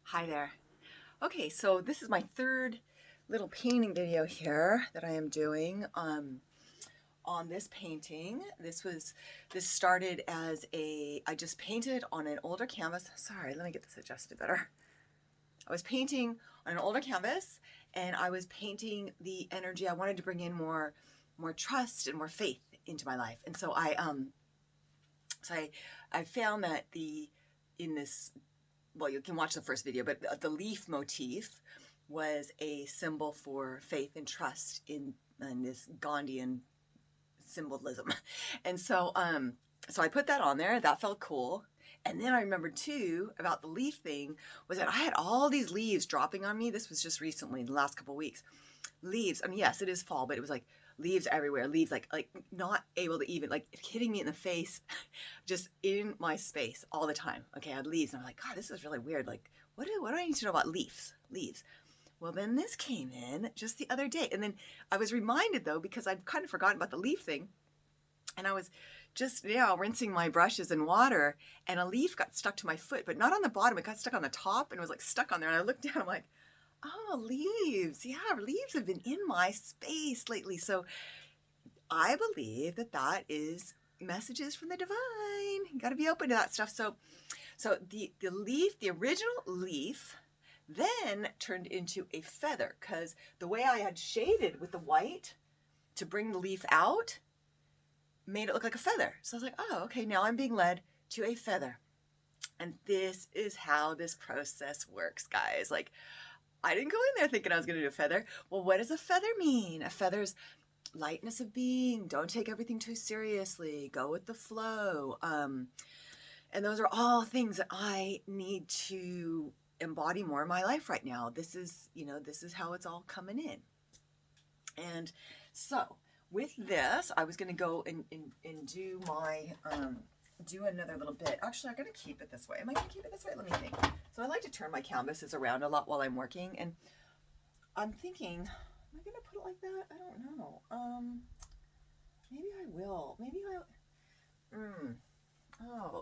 Hi there. Okay, so this is my third little painting video here that I am doing on this painting. This started as I just painted on an older canvas. Sorry, let me get this adjusted better. I was painting on an older canvas and I was painting the energy. I wanted to bring in more trust and more faith into my life. And so I found that in this, well, you can watch the first video, but the leaf motif was a symbol for faith and trust in this Gandhian symbolism. And so I put that on there. That felt cool. And then I remembered too about the leaf thing was that I had all these leaves dropping on me. This was just recently, the last couple of weeks. Leaves. I mean, yes, it is fall, but it was like leaves everywhere. Leaves like not able to even like hitting me in the face, just in my space all the time. Okay, I had leaves, and I'm like, God, this is really weird. Like, what do I need to know about leaves? Leaves. Well, then this came in just the other day, and then I was reminded though because I'd kind of forgotten about the leaf thing, and I was just now rinsing my brushes in water, and a leaf got stuck to my foot, but not on the bottom. It got stuck on the top, and it was like stuck on there. And I looked down. I'm like, oh, leaves. Yeah, leaves have been in my space lately. So I believe that is messages from the divine. You got to be open to that stuff. So the leaf, the original leaf, then turned into a feather because the way I had shaded with the white to bring the leaf out made it look like a feather. So I was like, oh, okay, now I'm being led to a feather. And this is how this process works, guys. Like, I didn't go in there thinking I was going to do a feather. Well, what does a feather mean? A feather's lightness of being. Don't take everything too seriously. Go with the flow. And those are all things that I need to embody more in my life right now. This is how it's all coming in. And so with this, I was going to go and do my do another little bit. Actually, I'm going to keep it this way. Am I going to keep it this way? Let me think. So I like to turn my canvases around a lot while I'm working, and I'm thinking, am I going to put it like that? I don't know. Maybe I will. Maybe I.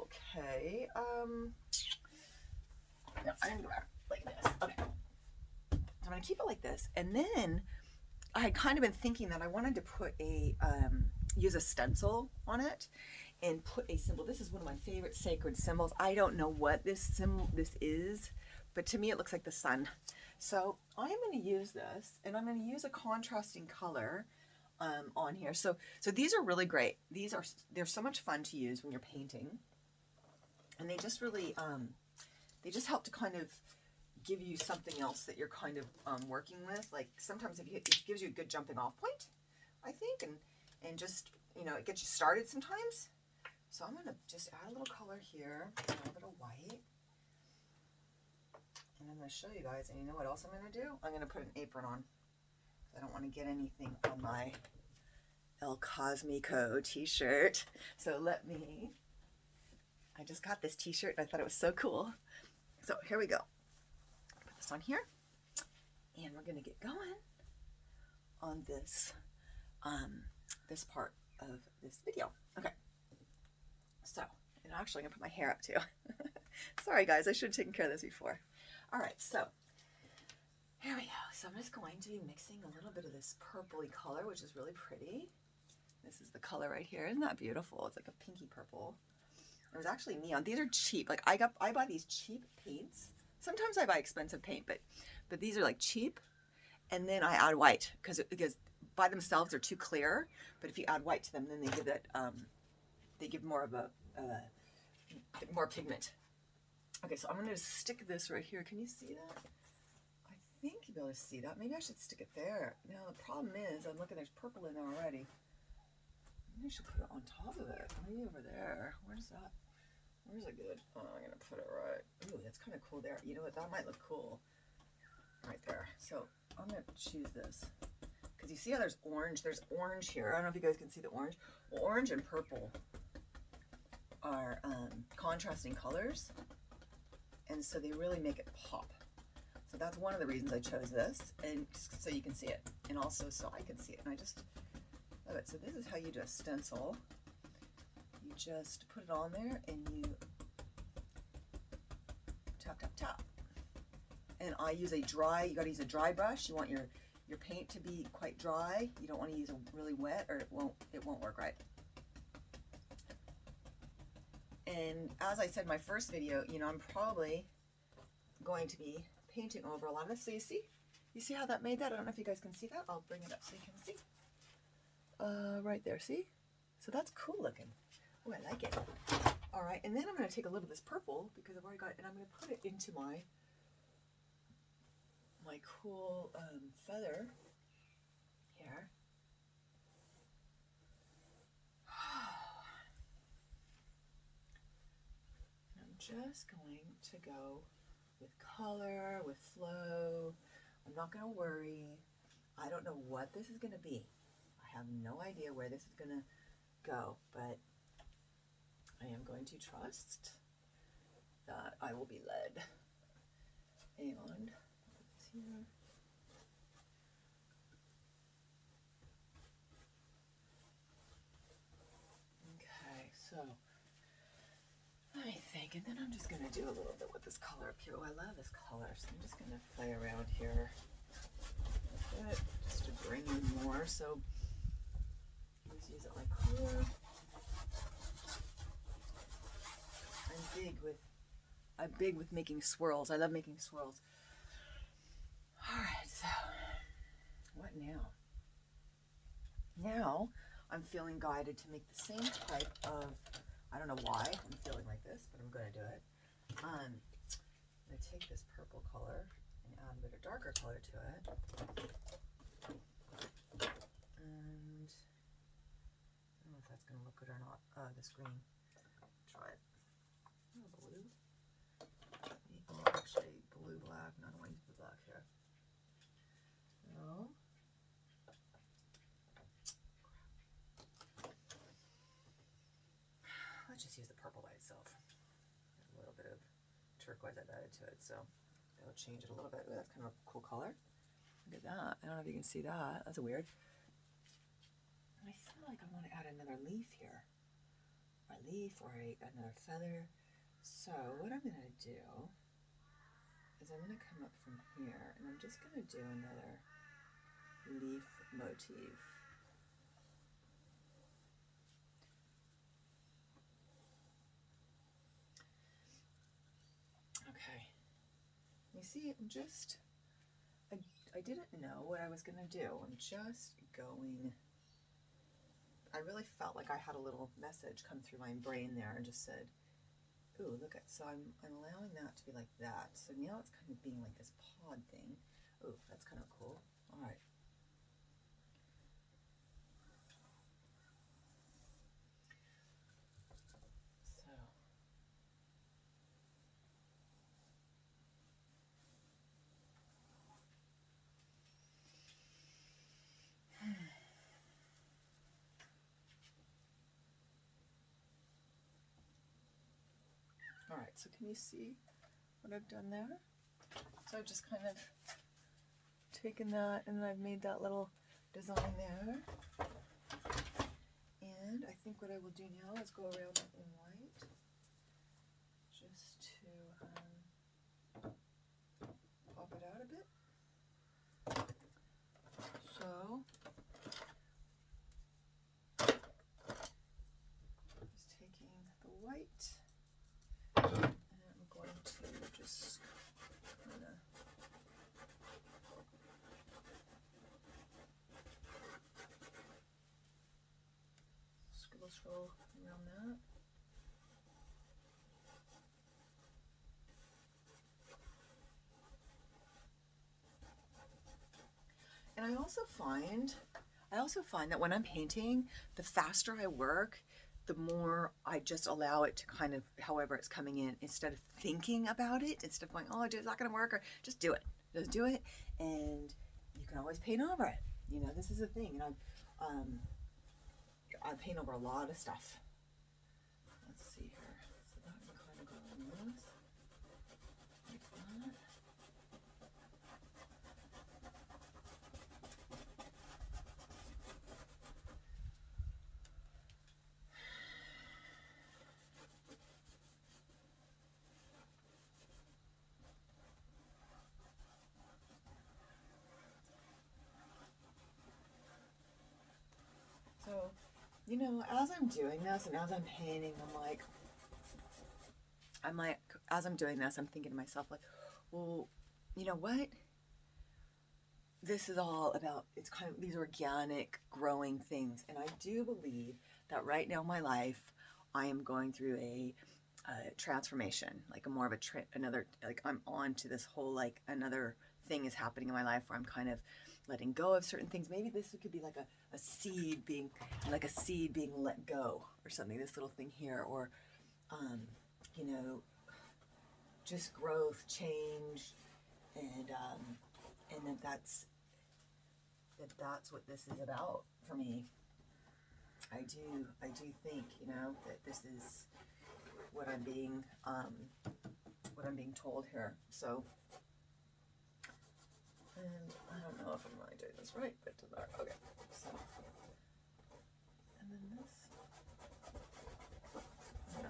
Okay. No, I'm going to go back like this. Okay. So I'm going to keep it like this, and then I had kind of been thinking that I wanted to put use a stencil on it and put a symbol. This is one of my favorite sacred symbols. I don't know what this is, but to me it looks like the sun. So I am going to use this, and I'm going to use a contrasting color on here. So these are really great. They're so much fun to use when you're painting, and they just really they just help to kind of give you something else that you're kind of working with. Like sometimes it gives you a good jumping off point, I think, and just it gets you started sometimes. So I'm gonna just add a little color here, a little bit of white, and I'm gonna show you guys. And you know what else I'm gonna do? I'm gonna put an apron on. I don't want to get anything on my El Cosmico t-shirt. So I just got this t-shirt and I thought it was so cool. So here we go. Put this on here, and we're gonna get going on this this part of this video. Okay. So, and actually I'm gonna put my hair up too. Sorry guys, I should have taken care of this before. All right, so here we go. So I'm just going to be mixing a little bit of this purpley color, which is really pretty. This is the color right here. Isn't that beautiful? It's like a pinky purple. It was actually neon. These are cheap. Like I buy these cheap paints. Sometimes I buy expensive paint, but these are like cheap. And then I add white because by themselves they're too clear. But if you add white to them, then they give that they give more of a more pigment. Okay, so I'm going to stick this right here. Can you see that? I think you'll be able to see that. Maybe I should stick it there. Now the problem is, I'm looking, there's purple in there already. Maybe I should put it on top of it. Maybe over there. Where's that? Where's it good? Oh, I'm going to put it right. Ooh, that's kind of cool there. You know what? That might look cool. Right there. So I'm going to choose this. Because you see how there's orange? There's orange here. I don't know if you guys can see the orange. Well, orange and purple are contrasting colors, and so they really make it pop. So that's one of the reasons I chose this, and so you can see it, and also so I can see it, and I just love it. So this is how you do a stencil. You just put it on there, and you tap, tap, tap. And I use a dry, you gotta use a dry brush. You want your paint to be quite dry. You don't want to use a really wet or it won't work right. And as I said in my first video, you know, I'm probably going to be painting over a lot of this. So you see how that made that? I don't know if you guys can see that. I'll bring it up so you can see. Right there, see? So that's cool looking. Oh, I like it. All right, and then I'm going to take a little of this purple because I've already got it, and I'm going to put it into my cool feather here. And I'm just going to go with color, with flow. I'm not going to worry. I don't know what this is going to be. I have no idea where this is going to go, but I am going to trust that I will be led. And it's here. Okay, so I think, and then I'm just going to do a little bit with this color up here. Oh, I love this color, so I'm just going to play around here with it just to bring in more. So let's use it like color. I'm big with making swirls. I love making swirls. All right, so what now? Now I'm feeling guided to make the same type of, I don't know why I'm feeling like this, but I'm going to do it. I'm going to take this purple color and add a bit of darker color to it. And I don't know if that's going to look good or not. This green. Try it. Blue. Actually, blue black. No, I don't want to use the black here. No. Let's just use the purple by itself. A little bit of turquoise I've added to it, so that'll change it a little bit. Ooh, that's kind of a cool color. Look at that. I don't know if you can see that. That's weird. I feel like I want to add another leaf here. A leaf or another feather. So what I'm going to do is I'm going to come up from here and I'm just going to do another leaf motif. Okay. You see, I didn't know what I was going to do. I'm just going, I really felt like I had a little message come through my brain there and just said, ooh, look at, so I'm allowing that to be like that. So now it's kind of being like this pod thing. Ooh, that's kind of cool. All right. So. All right, so can you see what I've done there? So I've just kind of taken that and I've made that little design there. And I think what I will do now is go around it in white just to pop it out a bit. So just taking the white and I'm going to just kind of scribble around that. And I also find that when I'm painting, the faster I work, the more I just allow it to kind of, however it's coming in, instead of thinking about it, instead of going, oh, it's not going to work, or just do it. Just do it, and you can always paint over it. You know, this is the thing. And I paint over a lot of stuff. Let's see here. So that will kind of go in this, like that. you know, as I'm doing this and as I'm painting, as I'm doing this, I'm thinking to myself, like, well, you know what? This is all about, it's kind of these organic growing things. And I do believe that right now in my life, I am going through a transformation, like a more of another, like I'm on to this whole, like another thing is happening in my life where I'm kind of letting go of certain things. Maybe this could be like a seed being, like a seed being let go or something, this little thing here, or, you know, just growth, change, and that's what this is about for me. I do think, you know, that this is what I'm being told here. So, and I don't know if I'm really doing this right, but okay. So, and then this, no.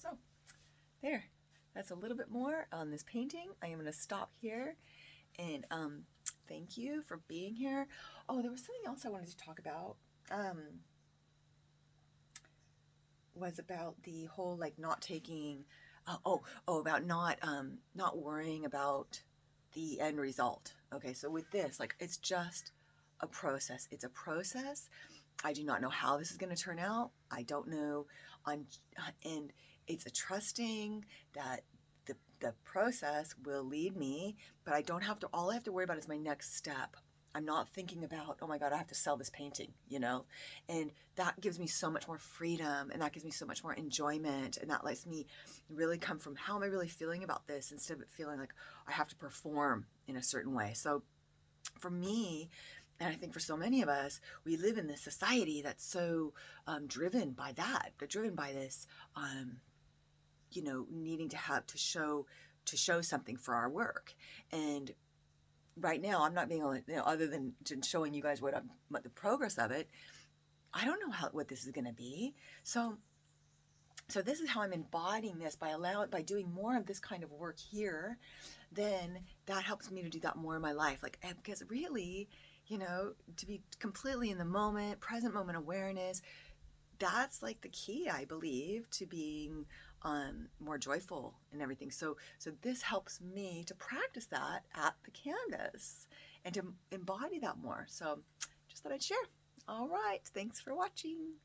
So, there. That's a little bit more on this painting. I am going to stop here, and thank you for being here. Oh, there was something else I wanted to talk about. Was about the whole, like, not taking about not worrying about the end result. Okay, so with this, like, it's just a process. It's a process. I do not know how this is going to turn out. I don't know. And it's a trusting that the process will lead me, but I don't have to, all I have to worry about is my next step. I'm not thinking about, oh my God, I have to sell this painting, you know? And that gives me so much more freedom, and that gives me so much more enjoyment, and that lets me really come from, how am I really feeling about this, instead of feeling like I have to perform in a certain way. So for me, and I think for so many of us, we live in this society that's so driven by that. They're driven by this, you know, needing to show something for our work. And right now, I'm not being able to, you know, other than showing you guys what the progress of it. I don't know what this is going to be. So this is how I'm embodying this, by doing more of this kind of work here. Then that helps me to do that more in my life. Like, because really, you know, to be completely in the moment, present moment awareness, that's like the key, I believe, to being more joyful and everything. So this helps me to practice that at the canvas and to embody that more. So just thought I'd share. All right. Thanks for watching.